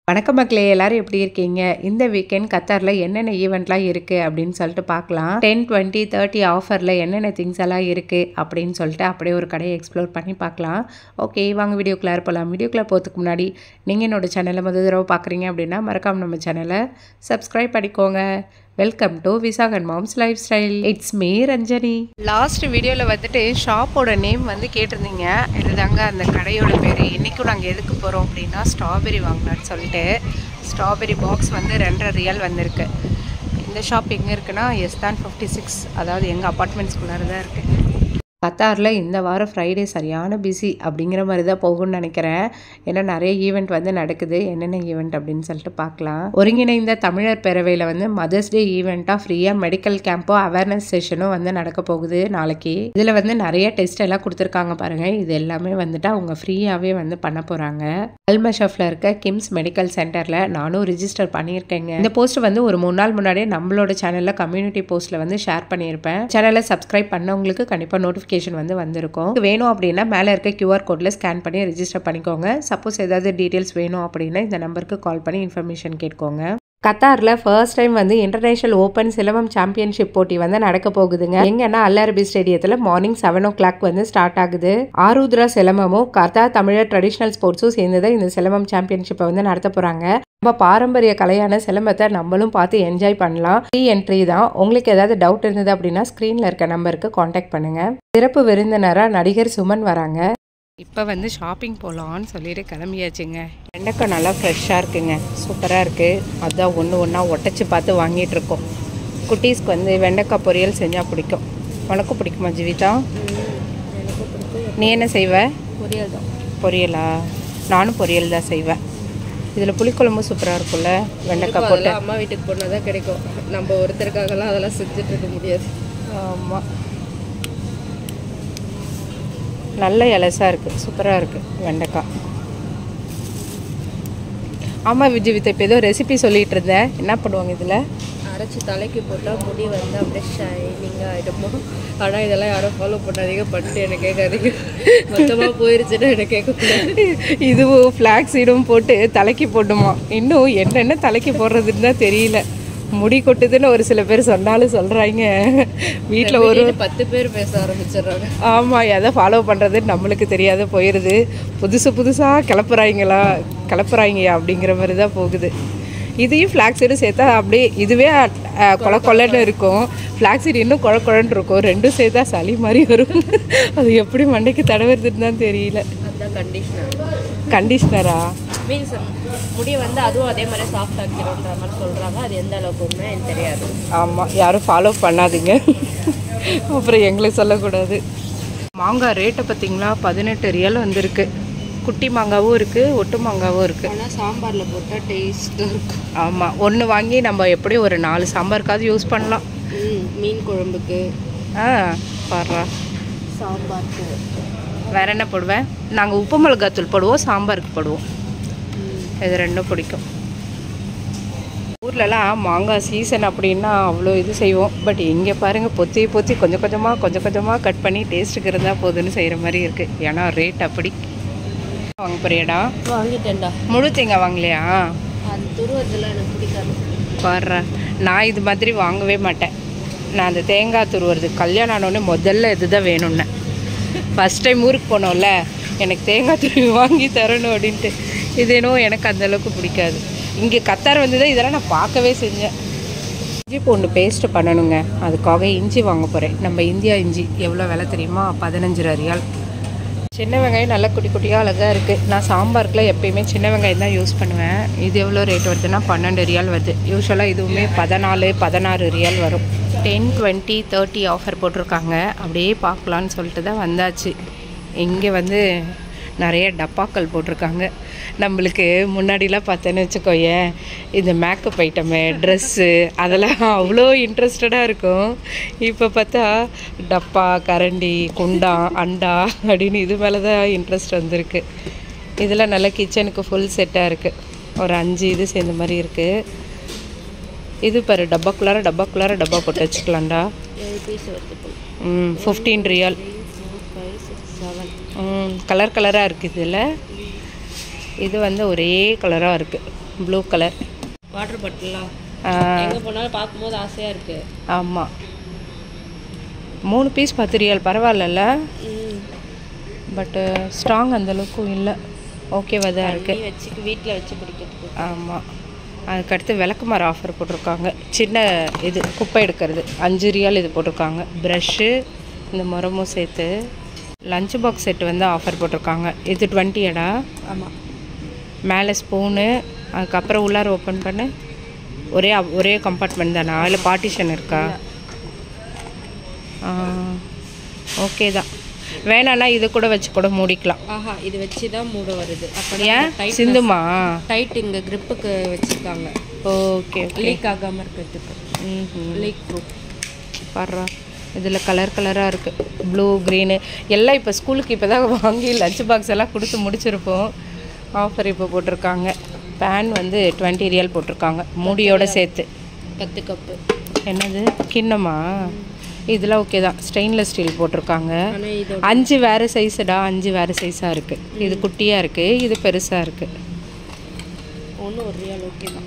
வணக்கம் மக்களே, எல்லாரும் எப்படி இருக்கீங்க? இந்த வீக்கெண்ட் கத்தார்ல என்னென்ன ஈவெண்ட்லாம் இருக்கு அப்படின்னு சொல்லிட்டு பார்க்கலாம். 10, 20, 30 ஆஃபர்ல என்னென்ன திங்ஸ் எல்லாம் இருக்கு அப்படின்னு சொல்லிட்டு அப்படியே ஒரு கடையை எக்ஸ்ப்ளோர் பண்ணி பார்க்கலாம். ஓகே, வாங்க வீடியோக்குள்ளார போகலாம். வீடியோக்குள்ள போகிறதுக்கு முன்னாடி நீங்கள் என்னோட சேனலை முதல் தடவை பார்க்குறீங்க அப்படின்னா மறக்காம நம்ம சேனலை சப்ஸ்கிரைப் பண்ணிக்கோங்க. Welcome to Visakan moms life style. It's me Ranjani. Last வீடியோவில் வந்துட்டு ஷாப்போட நேம் வந்து கேட்டிருந்தீங்க. இதுதாங்க அந்த கடையோட பேர். இன்றைக்கும் நாங்கள் எதுக்கு போகிறோம் அப்படின்னா ஸ்ட்ராபெரி வாங்கலான்னு சொல்லிட்டு ஸ்ட்ராபெரி பாக்ஸ் வந்து 2.5 ரியால் வந்திருக்கு. இந்த ஷாப் எங்கே இருக்குன்னா எஸ்தான் 56, அதாவது எங்கள் அப்பார்ட்மெண்ட்ஸ்குள்ளார தான் இருக்குது. கத்தாரில் இந்த வாரம் ஃப்ரைடே சரியான பிஸி அப்படிங்கிற மாதிரி தான் போகும்னு நினைக்கிறேன். ஏன்னா நிறைய ஈவெண்ட் வந்து நடக்குது. என்னென்ன ஈவெண்ட் அப்படின்னு சொல்லிட்டு பார்க்கலாம். ஒருங்கிணைந்த தமிழர் பேரவையில் வந்து மதர்ஸ் டே ஈவெண்ட்டாக ஃப்ரீயாக மெடிக்கல் கேம்போ அவேர்னஸ் செஷனும் வந்து நடக்க போகுது நாளைக்கு. இதில் வந்து நிறைய டெஸ்ட் எல்லாம் கொடுத்துருக்காங்க பாருங்கள். இது எல்லாமே வந்துட்டு அவங்க ஃப்ரீயாகவே வந்து பண்ண போகிறாங்க. அல்மஷஃப்ல இருக்க கிம்ஸ் மெடிக்கல் சென்டரில் நானும் ரிஜிஸ்டர் பண்ணியிருக்கேங்க. இந்த போஸ்ட் வந்து ஒரு 3 நாள் முன்னாடியே நம்மளோட சேனலில் கம்யூனிட்டி போஸ்ட்டில் வந்து ஷேர் பண்ணியிருப்பேன். சேனலை சப்ஸ்கிரைப் பண்ணவங்களுக்கு கண்டிப்பாக நோட்டிஃபிகேஷன் வந்து வந்திருக்கும். வேணும் அப்படின்னா மேலே இருக்க QR கோட்ல ஸ்கேன் பண்ணி ரெஜிஸ்டர் பண்ணிக்கோங்க. சப்போஸ் ஏதாவது டீட்டெயில்ஸ் வேணும் அப்படின்னா இந்த நம்பருக்கு கால் பண்ணி இன்ஃபர்மேஷன் கேட்கோங்க. கத்தாரில் ஃபர்ஸ்ட் டைம் வந்து இன்டர்நேஷனல் ஓப்பன் சிலம்பம் சாம்பியன்ஷிப் போட்டி வந்து நடக்க போகுதுங்க. எங்கன்னா அல் அரபி ஸ்டேடியத்தில் மார்னிங் 7 o'clock வந்து ஸ்டார்ட் ஆகுது. ஆருத்ரா சிலம்பமும் கத்தார் தமிழர் ட்ரெடிஷ்னல் ஸ்போர்ட்ஸும் சேர்ந்துதான் இந்த சிலம்பம் சாம்பியன்ஷிப்பை வந்து நடத்த போறாங்க. நம்ம பாரம்பரிய கலையான சிலம்பத்தை நம்மளும் பார்த்து என்ஜாய் பண்ணலாம். ஃப்ரீ என்ட்ரி தான். உங்களுக்கு ஏதாவது டவுட் இருந்தது அப்படின்னா ஸ்க்ரீனில் இருக்க நம்பருக்கு காண்டாக்ட் பண்ணுங்க. சிறப்பு விருந்தினராக நடிகர் சுமன் வராங்க. இப்போ வந்து ஷாப்பிங் போகலான்னு சொல்லிட்டு கிளம்பியாச்சுங்க. வெண்டைக்காய் நல்லா ஃப்ரெஷ்ஷாக இருக்குங்க, சூப்பராக இருக்குது. அதுதான் ஒன்று ஒன்றா ஒட்டச்சு பார்த்து வாங்கிட்டு இருக்கோம். குட்டீஸ்க்கு வந்து வெண்டைக்காய் பொரியல் செஞ்சால் பிடிக்கும். உனக்கும் பிடிக்குமா ஜீவிதா? நீ என்ன செய்வ? பொரியல் தான். பொரியலா? நானும் பொரியல் தான் செய்வேன். இதில் புளிக்குழம்பு சூப்பராக இருக்கும்ல, வெண்டைக்காய் போட்டு. அம்மா வீட்டுக்கு போனால் தான் கிடைக்கும். நம்ம ஒருத்தருக்காகலாம் அதெல்லாம் செஞ்சுட்டு இருக்க முடியாது. ஆமாம், நல்ல இலசாக இருக்குது, சூப்பராக இருக்குது வெண்டைக்காய். ஆமாம் விஜய்வித்தை, இப்போ ஏதோ ரெசிபி சொல்லிகிட்டு இருந்தேன். என்ன பண்ணுவாங்க இதில்? அரைச்சி தலைக்கு போட்டால் முடி வந்து அப்படியே ஷைனிங்காக ஆகிடுமோ. ஆனால் இதெல்லாம் யாரும் ஃபாலோ பண்ணாதீங்க, பண்ணிட்டு என்னை கேட்காதீங்க. மொத்தமாக போயிருச்சுன்னா என்னை கேட்கக்கூடாது. இதுவும் ஃப்ளாக்ஸ் சீடும் போட்டு தலைக்கு போட்டுமா. இன்னும் என்னென்ன தலைக்கு போடுறதுன்னு தான் தெரியல. முடி கொட்டுதுன்னு ஒரு சில பேர் சொன்னாலும் சொல்கிறாங்க. வீட்டில் ஒரு 10 பேர் பேச ஆரம்பிச்சிடுறாங்க. ஆமாம், எதை ஃபாலோ பண்ணுறதுன்னு நம்மளுக்கு தெரியாத போயிடுது. புதுசாக கிளப்புறாங்கயா அப்படிங்கிற மாதிரி தான் போகுது. இதையும் ஃப்ளாக்ஸீடும் சேர்த்தா அப்படியே இதுவே கொலன்னு இருக்கும். ஃப்ளாக்ஸீடு இன்னும் குழன்னு இருக்கும். ரெண்டும் சேர்த்தா சளி மாதிரி வரும். அது எப்படி மண்டைக்கு தடவுறதுன்னு தான் தெரியல. அதுதான் கண்டிஷ்னரா மீன்ஸ் முடியை வந்து அதுவும் அதே மாதிரி சாஃப்ட் ஆக்கிடும்ன்ற மாதிரி சொல்கிறாங்க. அது எந்த அளவுக்கு உண்மை எனக்கு தெரியாது. ஆமாம், யாரும் ஃபாலோ பண்ணாதீங்க, அப்புறம் எங்களுக்கு சொல்லக்கூடாது. மாங்காய் ரேட்டை பார்த்தீங்களா? 18 ரியால் வந்திருக்கு. குட்டி மாங்காவும் இருக்குது, ஒட்டு மாங்காவும் இருக்குது. ஆனால் சாம்பாரில் போட்டால் டேஸ்ட்டாக இருக்கும். ஆமாம், ஒன்று வாங்கி நம்ம எப்படி ஒரு 4 சாம்பாருக்காவது யூஸ் பண்ணலாம். மீன் குழம்புக்கு பாடுறா. சாம்பாருக்கு வேறு என்ன போடுவேன்? நாங்கள் உப்பு மிளகாத்தூள் போடுவோம், சாம்பாருக்கு போடுவோம். இது ரெண்டும் பிடிக்கும். ஊர்லலாம் மாங்காய் சீசன் அப்படின்னா அவ்வளோ இது செய்வோம். பட் இங்கே பாருங்கள், பொத்தி கொஞ்சம் கொஞ்சமாக கட் பண்ணி டேஸ்ட்டுக்கு இருந்தால் போதுன்னு செய்கிற மாதிரி இருக்குது. ஏன்னா ரேட் அப்படி. வாங்க போறியாடா? வாங்கிட்டேன்டா. முழு தேங்காய் வாங்கலையா? அது துருவத்தில் எனக்கு பிடிக்காது. பாடுறேன், நான் இது மாதிரி வாங்கவே மாட்டேன். நான் அந்த தேங்காய் துருவுறது கல்யாணம் ஆனோடனே முதல்ல இது தான் வேணும்னு. ஃபஸ்ட் டைம் ஊருக்கு போனோம்ல, எனக்கு தேங்காய் துருவி வாங்கி தரணும் அப்படின்ட்டு. இது என்னவோ எனக்கு அந்தளவுக்கு பிடிக்காது. இங்கே கத்தார் வந்து தான் இதெல்லாம் நான் பார்க்கவே செஞ்சேன். இஞ்சி பூண்டு பேஸ்ட்டு பண்ணணுங்க. அதுக்காக இஞ்சி வாங்க போகிறேன். நம்ம இந்தியா இஞ்சி எவ்வளோ விலை தெரியுமா? 15 ரியால். சின்ன வெங்காயம் நல்லா குட்டியாக அழகாக இருக்குது. நான் சாம்பாருக்குலாம் எப்பயுமே சின்ன வெங்காயம் தான் யூஸ் பண்ணுவேன். இது எவ்வளோ ரேட் வருதுன்னா 12 ரியால் வருது. யூஸ்வலாக இதுவுமே 14, 16 ரியால் வரும். 10, 20, 30 ஆஃபர் போட்டிருக்காங்க. அப்படியே பார்க்கலான்னு சொல்லிட்டு தான் வந்தாச்சு. இங்கே வந்து நிறைய டப்பாக்கள் போட்டிருக்காங்க. நம்மளுக்கு முன்னாடிலாம் பார்த்தேன்னு வச்சுக்கோயேன், இந்த மேக்கப் ஐட்டமு, ட்ரெஸ்ஸு அதெல்லாம் அவ்வளோ இன்ட்ரெஸ்டடாக இருக்கும். இப்போ பார்த்தா டப்பா, கரண்டி, குண்டா, அண்டா அப்படின்னு இது மேலே தான் இன்ட்ரெஸ்ட் வந்திருக்கு. இதில் நல்லா கிச்சனுக்கு ஃபுல் செட்டாக இருக்குது. ஒரு 5 இது சேர்ந்த மாதிரி இருக்குது. இது பாரு, டப்பா போட்டு வச்சுக்கலாம்டா. 15 ரியால். கலராக இருக்குது இதில். இது வந்து ஒரே கலராக இருக்குது. ப்ளூ கலர் வாட்டர் பாட்டிலாம் எங்கே போனாலும் பார்க்கும்போது ஆசையாக இருக்குது. ஆமாம், 3 பீஸ் 10 ரியால், பரவாயில்லல்ல. பட்டு ஸ்ட்ராங் அந்தளவுக்கும் இல்லை, ஓகேவா தான் இருக்குது. வச்சுக்கு வீட்டில் வச்சு பிடிக்கிறதுக்கு. ஆமாம். அதுக்கடுத்து விளக்குமாறு ஆஃபர் போட்டிருக்காங்க. சின்ன இது குப்பை எடுக்கிறது 5 ரியால் இது போட்டிருக்காங்க. ப்ரஷ்ஷு இந்த முறமும் சேர்த்து. லஞ்ச் பாக்ஸ் செட்டு வந்து ஆஃபர் போட்டிருக்காங்க. இது 20 ஆமாம். மேலே ஸ்பூனு, அதுக்கப்புறம் உள்ளார ஓப்பன் பண்ணு. ஒரே கம்பார்ட்மெண்ட் தானா, அதில் பார்ட்டிஷன் இருக்கா? ஓகே தான். வேணான்னா இது கூட வச்சு கூட மூடிக்கலாம். இது வச்சு தான் மூட வருது. அப்படியா? சிந்துமா டைட் இங்கே கிரிப்புக்கு வச்சுருக்காங்க. ஓகே, லீக் ஆகாமல் இருக்கிறதுக்கு. League proof. பர்றா, இதில் கலர் கலராக இருக்குது, ப்ளூ க்ரீனு எல்லாம். இப்போ ஸ்கூலுக்கு இப்போ தான் வாங்கி லஞ்ச் பாக்ஸ் எல்லாம் கொடுத்து முடிச்சிருப்போம். ஆஃபர் இப்போ போட்டிருக்காங்க. பேன் வந்து 20 ரியால் போட்டிருக்காங்க, மூடியோடு சேர்த்து. 10 கப்பு. என்னது கிண்ணமா? இதெல்லாம் ஓகே தான். ஸ்டெயின்லெஸ் ஸ்டீல் போட்டிருக்காங்க. 5 வேறு சைஸுடா, 5 வேறு சைஸாக இருக்குது. இது குட்டியாக இருக்குது, இது பெருசாக இருக்குது. ஒன்று 1 ரியால் ஓகே தான்.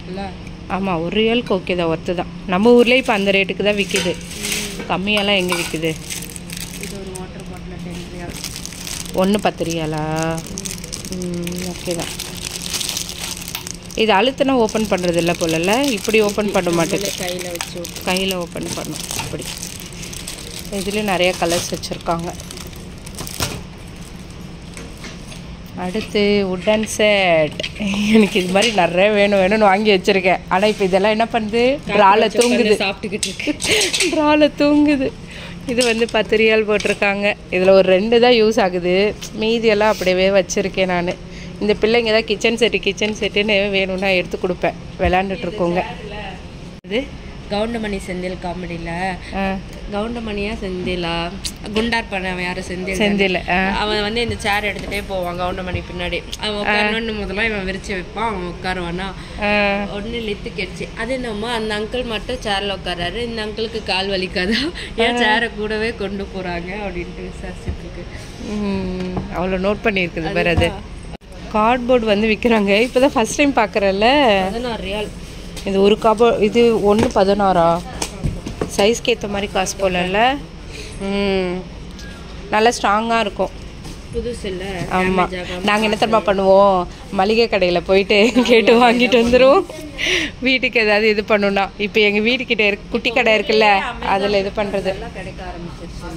இல்லை ஆமாம், 1 ரியாலுக்கு ஓகே தான், ஒர்த்து தான். நம்ம ஊர்லேயே இப்போ அந்த ரேட்டுக்கு தான் விற்கிது, கம்மியாலாம் எங்கே விற்கிது? இது ஒரு வாட்டர் பாட்டில் 10 ரியால். 1 10 ரியாலா? ஓகே தான். இது அழுத்தினா ஓப்பன் பண்ணுறது இல்லை போலல்ல, இப்படி ஓப்பன் பண்ண மாட்டேங்குது, கையில் ஓப்பன் பண்ணும் இப்படி. இதுலேயும் நிறைய கலர்ஸ் வச்சுருக்காங்க. அடுத்து உட்டன் செட். எனக்கு இது மாதிரி நிறைய வேணும்னு வாங்கி வச்சுருக்கேன். ஆனால் இப்போ இதெல்லாம் என்ன பண்ணுது, ட்ரால தூங்குது, சாப்பிட்டுக்கிட்டு இருக்கு. ட்ரால தூங்குது. இது வந்து 10 ரியால் போட்டிருக்காங்க. இதில் ஒரு 2 தான் யூஸ் ஆகுது, மீதியெல்லாம் அப்படியே வச்சுருக்கேன் நான். இந்த பிள்ளைங்க தான் கிச்சன் செட்டுன்னு வேணும்னா எடுத்து கொடுப்பேன், விளாண்டுட்ருக்கோங்க. இது கவுண்டமணி செந்தில் காமெடியில் கவுண்டமணியா செந்திலா குண்டார் பண்ண யாரும் செந்தில் அவன் வந்து இந்த சேர் எடுத்துகிட்டே போவான் கவுண்டமணி பின்னாடி. அவன் உட்காரணுன்னு முதல்ல இவன் விரிச்சு வைப்பான், அவன் உட்காருவானா. ஒன்று லித்து கெடுச்சு. அது என்னமோ அந்த அங்கிள் மட்டும் சேரில் உட்காராரு, இந்த அங்கிளுக்கு கால் வலிக்காதா, ஏன் சேரை கூடவே கொண்டு போகிறாங்க அப்படின்ட்டு விசாரிச்சுட்டு இருக்கு. அவ்வளோ நோட் பண்ணியிருக்குது வேறு. அது கார்ட்போர்டு வந்து விற்கிறாங்க, இப்போ தான் ஃபஸ்ட் டைம் பார்க்குறேன்ல. 16 ரியால் இது ஒரு கார்ட்போர்டு. இது 1 16. சைஸ்க்கு ஏற்ற மாதிரி காசு போலல்ல. நல்லா ஸ்ட்ராங்காக இருக்கும், புதுசு இல்லை. ஆமாம், நாங்கள் என்ன தெரியுமா பண்ணுவோம், மளிகை கடையில் போயிட்டு கேட்டு வாங்கிட்டு வந்துடுவோம் வீட்டுக்கு ஏதாவது இது பண்ணணும்னா. இப்போ எங்கள் வீட்டுக்கிட்ட குட்டி கடை இருக்குல்ல, அதில் இது பண்ணுறது கிடைக்க ஆரம்பிச்சிருச்சு.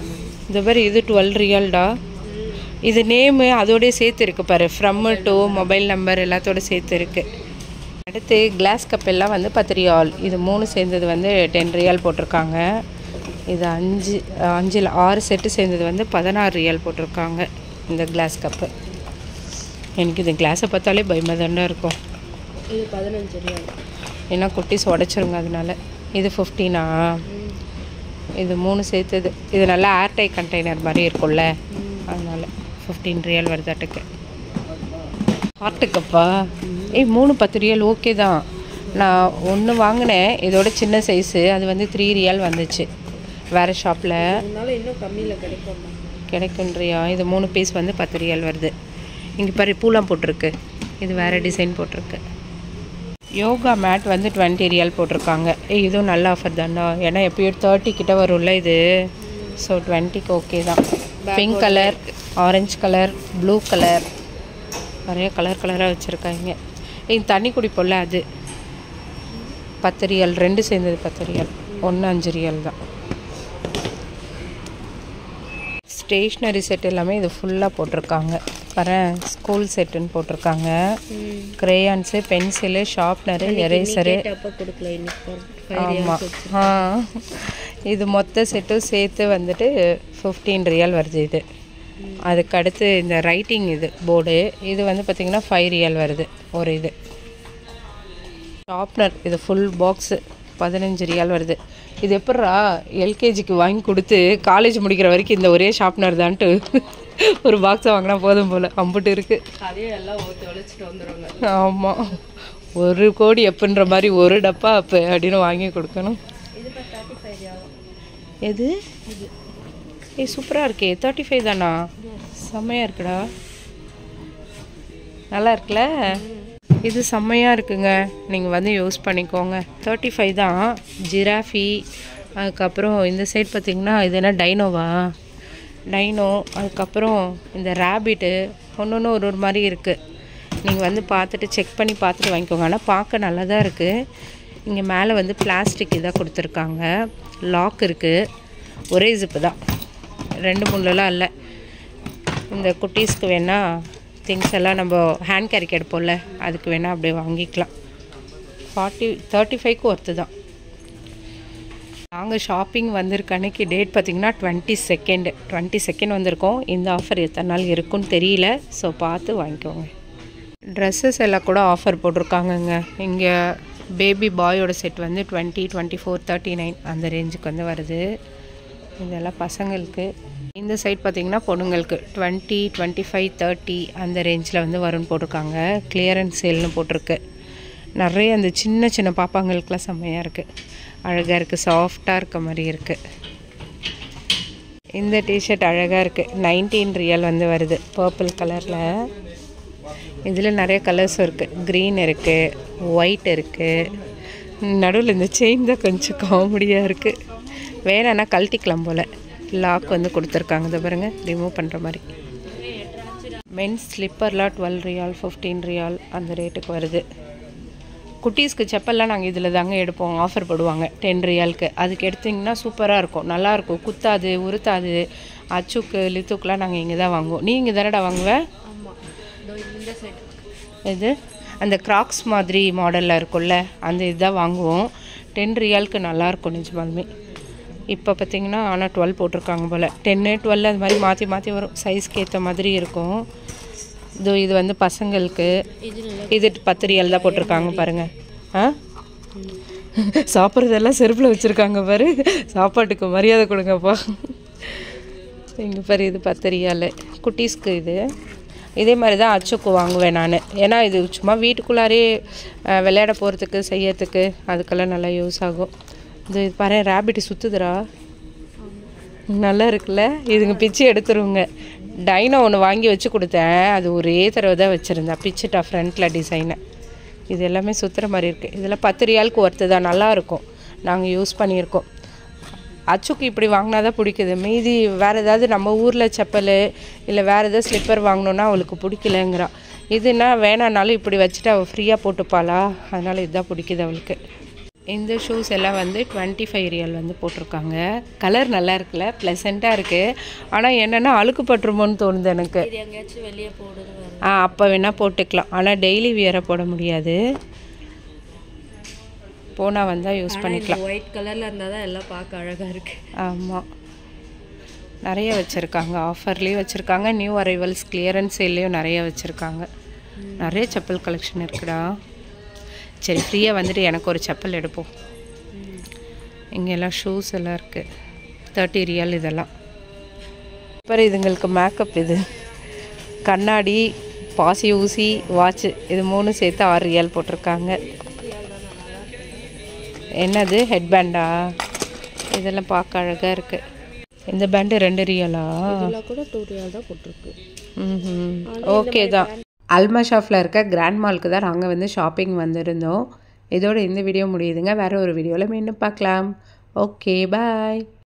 இது மாதிரி இது 12 ரியால்டா. இது நேமு அதோடய சேர்த்து இருக்குது பாரு, ஃப்ரம் டு மொபைல் நம்பர் எல்லாத்தோட சேர்த்து இருக்குது. அடுத்து கிளாஸ் கப் எல்லாம் வந்து 10 ரியால். இது 3 சேர்ந்தது வந்து 10 ரியால் போட்டிருக்காங்க. இது 6 செட்டு சேர்ந்தது வந்து 16 ரியால் போட்டிருக்காங்க இந்த கிளாஸ் கப்பு. எனக்கு இந்த கிளாஸை பார்த்தாலே பயமாக தானே இருக்கும். இது 15 ரியால். ஏன்னா குட்டிஸ் உடச்சிருங்க அதனால. இது 15. இது 3 சேர்த்தது. இது நல்லா ஏர்டை கண்டெய்னர் மாதிரி இருக்கும்ல, அதனால் 15 ரியால் வருதாட்டுக்கு. ஹார்ட்டுக்கப்பா 3 10 ரியால் ஓகே தான். நான் ஒன்று வாங்கினேன், இதோட சின்ன சைஸு, அது வந்து 3 ரியால் வந்துச்சு வேறு ஷாப்பில். இன்னும் கம்மியில் கிடைக்குன்றியா? இது 3 பீஸ் வந்து 10 ரியால் வருது. இங்கே பாரு பூலாம் போட்டிருக்கு, இது வேறு டிசைன் போட்டிருக்கு. யோகா மேட் வந்து 20 ரியால் போட்டிருக்காங்க. இதுவும் நல்ல ஆஃபர் தான்டா, ஏன்னா எப்பயும் 30 கிட்ட வரும்ல இது. ஸோ 20க்கு ஓகே தான். Pink colour, orange colour, blue colour, நிறைய கலராக வச்சுருக்காங்க. தண்ணி குடிப்போம்ல அது 10 ரியால். 2 சேர்ந்தது 10 ரியால், 1 5 ரியால் தான். ஸ்டேஷ்னரி செட் எல்லாமே இது ஃபுல்லாக போட்டிருக்காங்க பாரு. ஸ்கூல் செட்டுன்னு போட்டிருக்காங்க. க்ரேயான்ஸு, பென்சிலு, ஷார்ப்னரு, எரேசரு. ஆமாம், இது மொத்த செட்டும் சேர்த்து வந்துட்டு 15 ரியால் வருது இது. அதுக்கு அடுத்து இந்த ரைட்டிங் இது போர்டு, இது வந்து பார்த்திங்கன்னா 5 ரியால் வருது ஒரு இது. ஷார்ப்னர் இது ஃபுல் பாக்ஸு 15 ரியால் வருது. இது எப்பட்றா எல்கேஜிக்கு வாங்கி கொடுத்து காலேஜ் முடிக்கிற வரைக்கும் இந்த ஒரே ஷார்ப்னர் தான்ட்டு ஒரு பாக்ஸை வாங்கினா போதும் போல், அம்புட்டு இருக்குது. அதையும் எல்லாம் ஒழிச்சிட்டு வந்துடுவாங்க. ஆமாம், 1 கோடி எப்புன்ற மாதிரி ஒரு டப்பா அப்போ அப்படின்னு வாங்கி கொடுக்கணும். எது சூப்பராக இருக்கே, 35 தானா? செம்மையாக இருக்குடா, நல்லா இருக்குல்ல. இது செம்மையாக இருக்குங்க, நீங்கள் வந்து யூஸ் பண்ணிக்கோங்க. 35 தான். ஜிராஃபி, அதுக்கப்புறம் இந்த சைட் பார்த்திங்கன்னா இது என்ன டைனோ, அதுக்கப்புறம் இந்த ரேபிட்டு, ஒன்று ஒரு மாதிரி இருக்குது. நீங்கள் வந்து பார்த்துட்டு செக் பண்ணி பார்த்துட்டு வாங்கிக்கோங்க. ஆனால் பார்க்க நல்லா தான் இருக்குது. இங்கே மேலே வந்து பிளாஸ்டிக் இதாக கொடுத்துருக்காங்க. லாக் இருக்குது. ஒரே ஜிப்பு தான், 2-3லாம் இல்லை. இந்த குட்டீஸ்க்கு வேணால் திங்ஸ் எல்லாம் நம்ம ஹேண்ட் கேரிக்கு எடுப்போம்ல, அதுக்கு வேணால் அப்படியே வாங்கிக்கலாம். 35க்கு ஒர்த்து தான். நாங்கள் ஷாப்பிங் வந்திருக்க அன்றைக்கி டேட் பார்த்திங்கன்னா 22 வந்திருக்கோம். இந்த ஆஃபர் எத்தனை நாள் இருக்குன்னு தெரியல. ஸோ பார்த்து வாங்கிக்கோங்க. ட்ரெஸ்ஸஸ் எல்லாம் கூட ஆஃபர் போட்டிருக்காங்கங்க. இங்கே பேபி பாயோட செட் வந்து 20, 24, 39 அந்த ரேஞ்சுக்கு வந்து வருது. இதெல்லாம் பசங்களுக்கு. இந்த சைட் பார்த்திங்கன்னா பொண்ணுங்களுக்கு 20, 25, 30 அந்த ரேஞ்சில் வந்து வரும்னு போட்டிருக்காங்க. கிளியரன்ஸ் சேல்னு போட்டிருக்கு. நிறைய அந்த சின்ன சின்ன பாப்பாங்களுக்கெலாம் செம்மையாக இருக்குது, அழகாக இருக்குது, சாஃப்டாக இருக்க மாதிரி இருக்குது. இந்த டிஷர்ட் அழகாக இருக்குது. 19 ரியல் வந்து வருது, பர்பிள் கலரில். இதில் நிறைய கலர்ஸும் இருக்குது. க்ரீன் இருக்குது, ஒயிட் இருக்குது. நடுவில் இந்த செயின் தான் கொஞ்சம் காமெடியாக இருக்குது. வேணான்னா கழட்டிக்கலாம் போல். லாக் வந்து கொடுத்துருக்காங்க, இதை பாருங்கள், ரிமூவ் பண்ணுற மாதிரி. மென்ஸ் ஸ்லிப்பர்லாம் 12 ரியால், 15 ரியால் அந்த ரேட்டுக்கு வருது. குட்டீஸ்க்கு செப்பல்லாம் நாங்கள் இதில் தாங்க எடுப்போம். ஆஃபர் போடுவாங்க 10 ரியாலுக்கு. அதுக்கு எடுத்திங்கன்னா சூப்பராக இருக்கும், நல்லாயிருக்கும், குத்தாது, உருத்தாது. அச்சுக்கு லித்துக்கெலாம் நாங்கள் இங்கே தான் வாங்குவோம். நீ இங்கே தானடா வாங்குவேன்? இது அந்த கிராக்ஸ் மாதிரி மாடலில் இருக்கும்ல, அந்த இதுதான் வாங்குவோம். 10 ரியாலுக்கு நல்லாயிருக்கும் நிஜமாலுமே. இப்போ பார்த்திங்கன்னா ஆனால் 12 போட்டிருக்காங்க போல். 10, 12 அது மாதிரி மாற்றி மாற்றி வரும். சைஸ்க்கு ஏற்ற மாதிரி இருக்கும். இது வந்து பசங்களுக்கு. இது 10 ரியால் தான் போட்டிருக்காங்க பாருங்கள். சாப்பிட்றதெல்லாம் செருப்பில் வச்சுருக்காங்க பாரு. சாப்பாட்டுக்கு மரியாதை கொடுங்கப்பா. இங்கே பாரு, இது 10 ரியால் குட்டீஸ்க்கு. இதே மாதிரி தான் அச்சுக்கு வாங்குவேன் நான். ஏன்னா இது சும்மா வீட்டுக்குள்ளாரே விளையாட போகிறதுக்கு, செய்யறதுக்கு, அதுக்கெல்லாம் நல்லா யூஸ் ஆகும். இது பாரு, ரேபிட் சுற்றுதுரா, நல்லா இருக்குல்ல. இதுங்க பிச்சு எடுத்துருவோங்க. டைனோ ஒன்று வாங்கி வச்சு கொடுத்தேன், அது ஒரே தடவை தான் வச்சுருந்தேன், பிச்சுட்டா ஃப்ரண்ட்டில் டிசைனை. இது எல்லாமே சுற்றுற மாதிரி இருக்குது. இதெல்லாம் 10 ரியாலுக்கு ஒர்த்து தான், நல்லாயிருக்கும். நாங்கள் யூஸ் பண்ணியிருக்கோம். அச்சுக்கு இப்படி வாங்கினா தான் பிடிக்குது. மீதி வேறு ஏதாவது நம்ம ஊரில் செப்பல் இல்லை வேறு ஏதாவது ஸ்லிப்பர் வாங்கினோன்னா அவளுக்கு பிடிக்கலங்கிறா. இதுனா வேணானாலும் இப்படி வச்சுட்டு அவள் ஃப்ரீயாக போட்டுப்பாளா, அதனால் இதுதான் பிடிக்குது அவளுக்கு. இந்த ஷூஸ் எல்லாம் வந்து 25 ரியால் வந்து போட்டிருக்காங்க. கலர் நல்லா இருக்குல்ல, ப்ளசண்ட்டாக இருக்குது. ஆனால் என்னென்னா அழுக்கு பட்டுருமோன்னு தோணுது எனக்கு. வெளியே போடுது. அப்போ வேணால் போட்டுக்கலாம். ஆனால் டெய்லி வியரை போட முடியாது. போனால் வந்தால் யூஸ் பண்ணிக்கலாம். ஒயிட் கலரில் இருந்தால் தான் எல்லாம் பார்க்க அழகாக இருக்குது. ஆமாம், நிறைய வச்சுருக்காங்க. ஆஃபர்லேயும் வச்சுருக்காங்க, நியூ அரைவல்ஸ் கிளியரன்ஸ் சேல்லையும் நிறைய வச்சுருக்காங்க. நிறைய செப்பல் கலெக்ஷன் இருக்குடா. சரி, ஃப்ரீயாக வந்துட்டு எனக்கு ஒரு செப்பல் எடுப்போம். இங்கெல்லாம் ஷூஸ் எல்லாம் இருக்குது. 30 ரியால் இதெல்லாம். அப்புறம் இதுங்களுக்கு மேக்கப், இது கண்ணாடி, பாசி ஊசி, வாட்சு, இது 3 சேர்த்து 6 ரியால் போட்டிருக்காங்க. என்னது ஹெட்பேண்டா? இதெல்லாம் பார்க்க அழகாக இருக்குது. இந்த பேண்டு 2 ரியாலா? கூட 2 ரியால் தான் போட்டிருக்கு. ஓகே தான். அல்மஷாஃபில் இருக்க கிராண்ட் மாலுக்கு தான் நாங்கள் வந்து ஷாப்பிங் வந்திருந்தோம். இதோட இந்த வீடியோ முடியுதுங்க. வேறு ஒரு வீடியோவில் மீண்டும் பார்க்கலாம். ஓகே, பாய்.